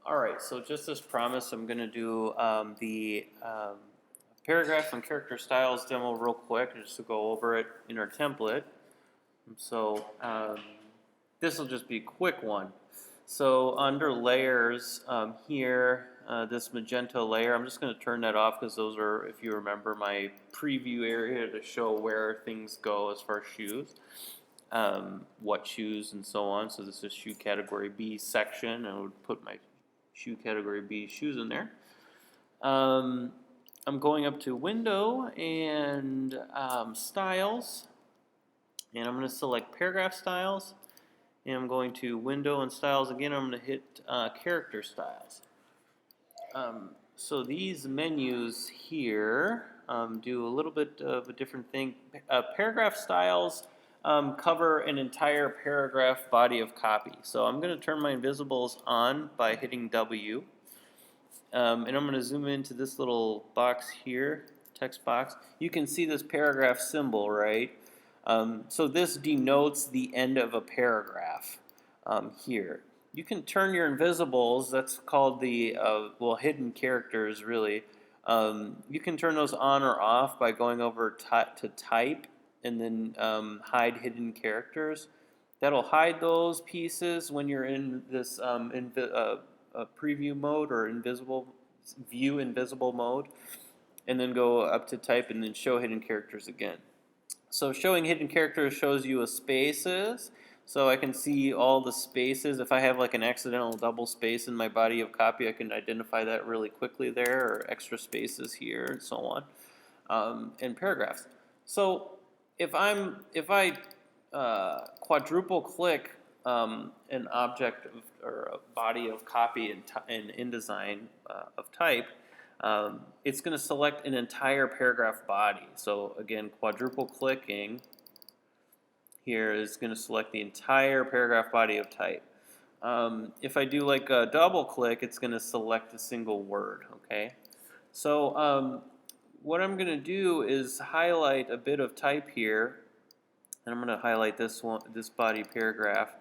Alright, so just as promised, I'm going to do the paragraph and character styles demo real quick, just to go over it in our template. So this will just be a quick one. So under layers here, this magenta layer, I'm just going to turn that off because those are, if you remember, my preview area to show where things go as far as shoes. What shoes and so on. So this is shoe category B section. I would put my shoe category B shoes in there. I'm going up to window and styles, and I'm going to select paragraph styles, and I'm going to window and styles again. I'm going to hit character styles. So these menus here do a little bit of a different thing. Paragraph styles cover an entire paragraph body of copy. So I'm going to turn my invisibles on by hitting W. And I'm going to zoom into this little box here, text box. You can see this paragraph symbol, right? So this denotes the end of a paragraph here. You can turn your invisibles, that's called the, hidden characters really. You can turn those on or off by going over to type and then hide hidden characters. That'll hide those pieces when you're in this preview mode or view invisible mode, and then go up to type and then show hidden characters again. So showing hidden characters shows you a spaces, so I can see all the spaces. If I have like an accidental double space in my body of copy, I can identify that really quickly there, or extra spaces here and so on, and paragraphs. So if I quadruple click an object or a body of copy in InDesign of type, it's going to select an entire paragraph body. So again, quadruple clicking here is going to select the entire paragraph body of type. If I do like a double click, it's going to select a single word. Okay, so what I'm going to do is highlight a bit of type here, and I'm going to highlight this body paragraph.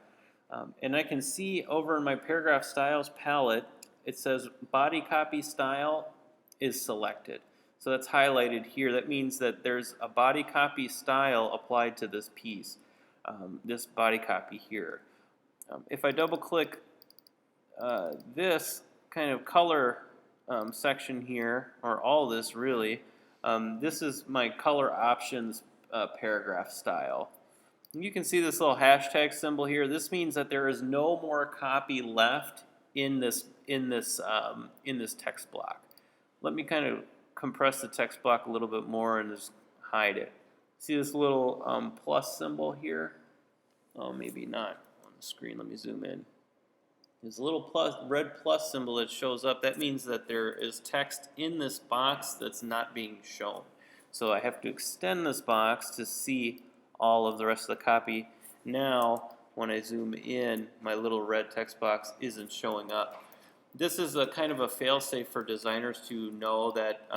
And I can see over in my paragraph styles palette, it says body copy style is selected. So that's highlighted here. That means that there's a body copy style applied to this piece, this body copy here. If I double click this kind of color section here, or all this really, this is my color options paragraph style. You can see this little hashtag symbol here. This means that there is no more copy left in this text block. Let me kind of compress the text block a little bit more and just hide it. See this little plus symbol here? Oh, maybe not on the screen. Let me zoom in. There's a little red plus symbol that shows up. That means that there is text in this box that's not being shown. So I have to extend this box to see all of the rest of the copy. Now, when I zoom in, my little red text box isn't showing up. This is a kind of a fail-safe for designers to know that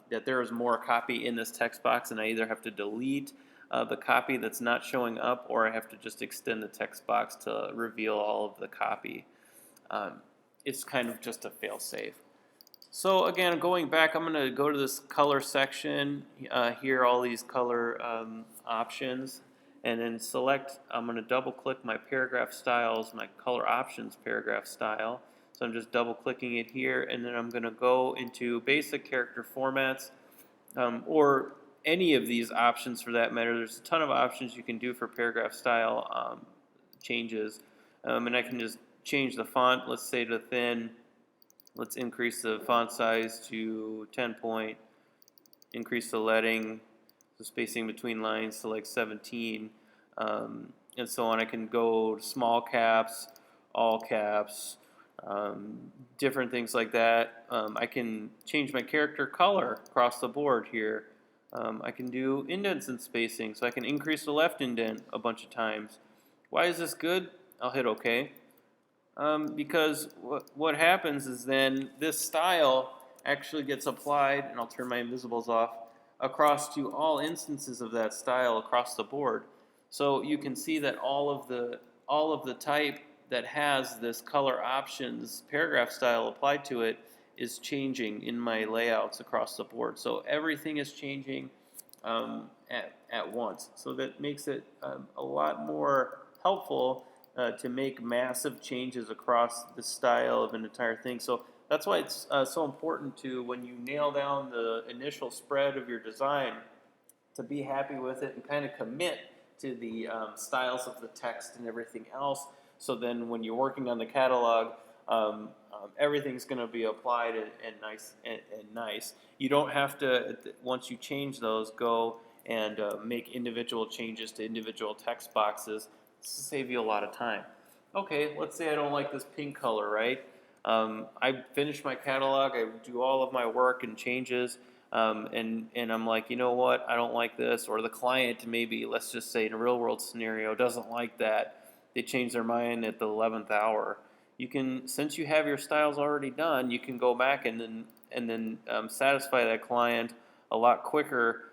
that there is more copy in this text box, and I either have to delete the copy that's not showing up, or I have to just extend the text box to reveal all of the copy. It's kind of just a fail-safe. So again, going back, I'm going to go to this color section here, all these color options, and then select, I'm going to double click my paragraph styles, my color options paragraph style. So I'm just double clicking it here, and then I'm going to go into basic character formats, or any of these options for that matter. There's a ton of options you can do for paragraph style changes, and I can just change the font, let's say to thin. Let's increase the font size to 10 point, increase the leading, the spacing between lines to like 17, and so on. I can go to small caps, all caps, different things like that. I can change my character color across the board here. I can do indents and spacing, so I can increase the left indent a bunch of times. Why is this good? I'll hit OK. Because what happens is then this style actually gets applied, and I'll turn my invisibles off, across to all instances of that style across the board. So you can see that all of the type that has this color options paragraph style applied to it is changing in my layouts across the board. So everything is changing at once. So that makes it a lot more helpful to make massive changes across the style of an entire thing. So that's why it's so important to, when you nail down the initial spread of your design, to be happy with it and kind of commit to the styles of the text and everything else. So then when you're working on the catalog, everything's going to be applied and nice and nice. You don't have to, once you change those, go and make individual changes to individual text boxes. This will save you a lot of time. Okay, let's say I don't like this pink color, right? I finish my catalog, I do all of my work and changes, and I'm like, you know what, I don't like this, or the client maybe, let's just say in a real world scenario, doesn't like that. They change their mind at the 11th hour. You can, since you have your styles already done, you can go back and then satisfy that client a lot quicker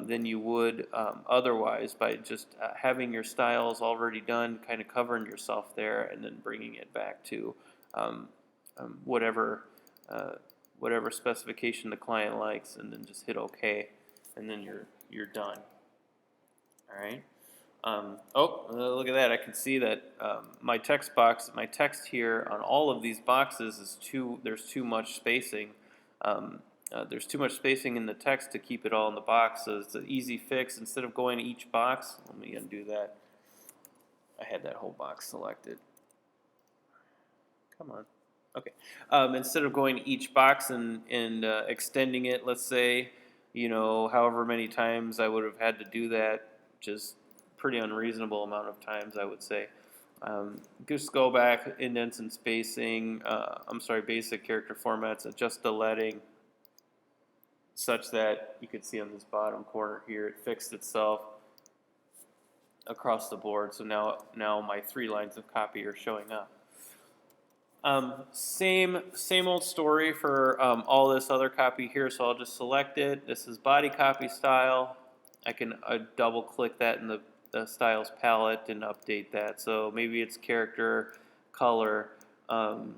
than you would otherwise, by just having your styles already done, kind of covering yourself there, and then bringing it back to whatever specification the client likes, and then just hit OK, and then you're done. All right. Oh, look at that! I can see that my text here on all of these boxes is there's too much spacing. There's too much spacing in the text to keep it all in the box, so it's an easy fix. Instead of going to each box, let me undo that. I had that whole box selected. Come on. Okay. Instead of going to each box and extending it, let's say, however many times I would have had to do that, just pretty unreasonable amount of times, I would say. Just go back, indents and spacing, basic character formats, adjust the leading, such that you can see on this bottom corner here, it fixed itself across the board. So now my 3 lines of copy are showing up. Same old story for all this other copy here. So I'll just select it. This is body copy style. I can double click that in the styles palette and update that. So maybe it's character, color, and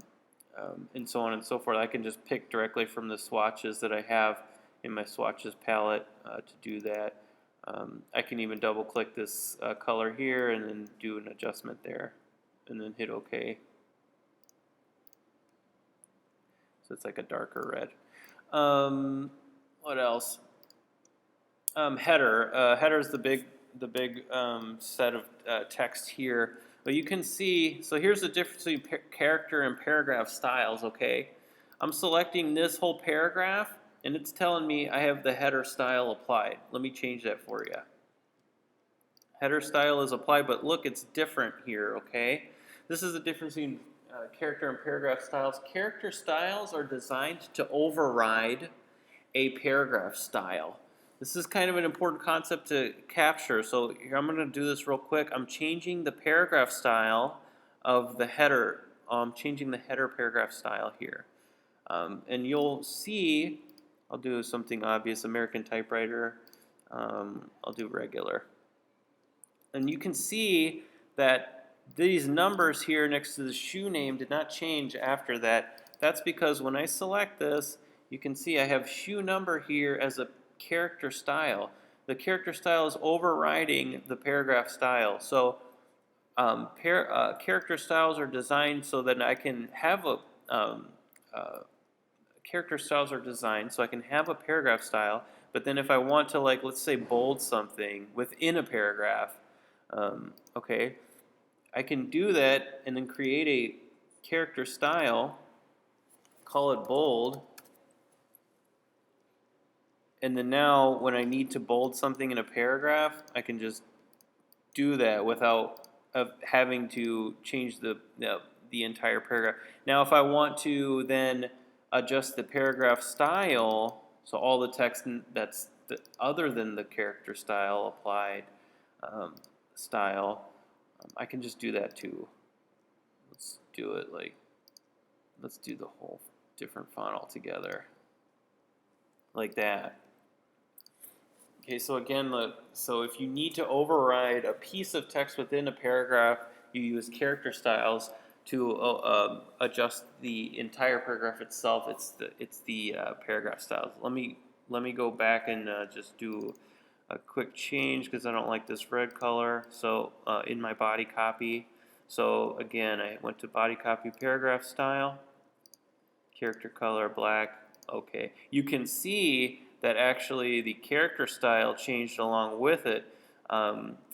so on and so forth. I can just pick directly from the swatches that I have in my swatches palette to do that. I can even double click this color here and then do an adjustment there, and then hit OK. So it's like a darker red. What else? Header. Header is the big set of text here. But you can see, so here's the difference between character and paragraph styles, okay? I'm selecting this whole paragraph, and it's telling me I have the header style applied. Let me change that for you. Header style is applied, but look, it's different here, okay? This is the difference between character and paragraph styles. Character styles are designed to override a paragraph style. This is kind of an important concept to capture. So here, I'm going to do this real quick. I'm changing the paragraph style of the header. I'm changing the header paragraph style here. And you'll see, I'll do something obvious, American typewriter. I'll do regular. And you can see that these numbers here next to the shoe name did not change after that. That's because when I select this, you can see I have shoe number here as a character style. The character style is overriding the paragraph style. So character styles are designed so that I can have character styles are designed so I can have a paragraph style, but then if I want to, like, let's say bold something within a paragraph, okay, I can do that and then create a character style, call it bold, and then now when I need to bold something in a paragraph, I can just do that without having to change the entire paragraph. Now if I want to then adjust the paragraph style, so all the text that's other than the character style applied I can just do that too. Let's do it let's do the whole different font altogether, like that. Okay, so again, so if you need to override a piece of text within a paragraph, you use character styles. to adjust the entire paragraph itself, it's the paragraph styles. Let me go back and just do a quick change because I don't like this red color. So in my body copy, so again, I went to body copy paragraph style, character color black. Okay, you can see that actually the character style changed along with it.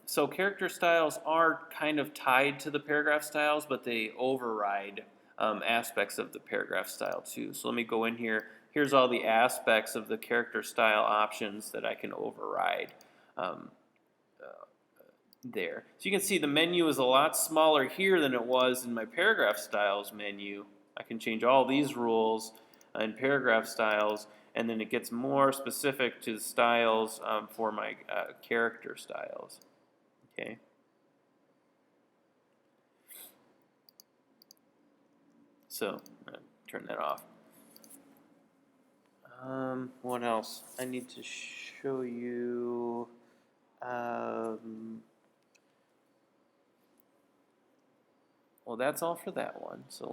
So character styles are kind of tied to the paragraph styles, but they override aspects of the paragraph style too. So let me go in here. Here's all the aspects of the character style options that I can override there. So you can see the menu is a lot smaller here than it was in my paragraph styles menu. I can change all these rules in paragraph styles, and then it gets more specific to the styles for my character styles. Okay. So turn that off. What else? I need to show you. Well, that's all for that one. So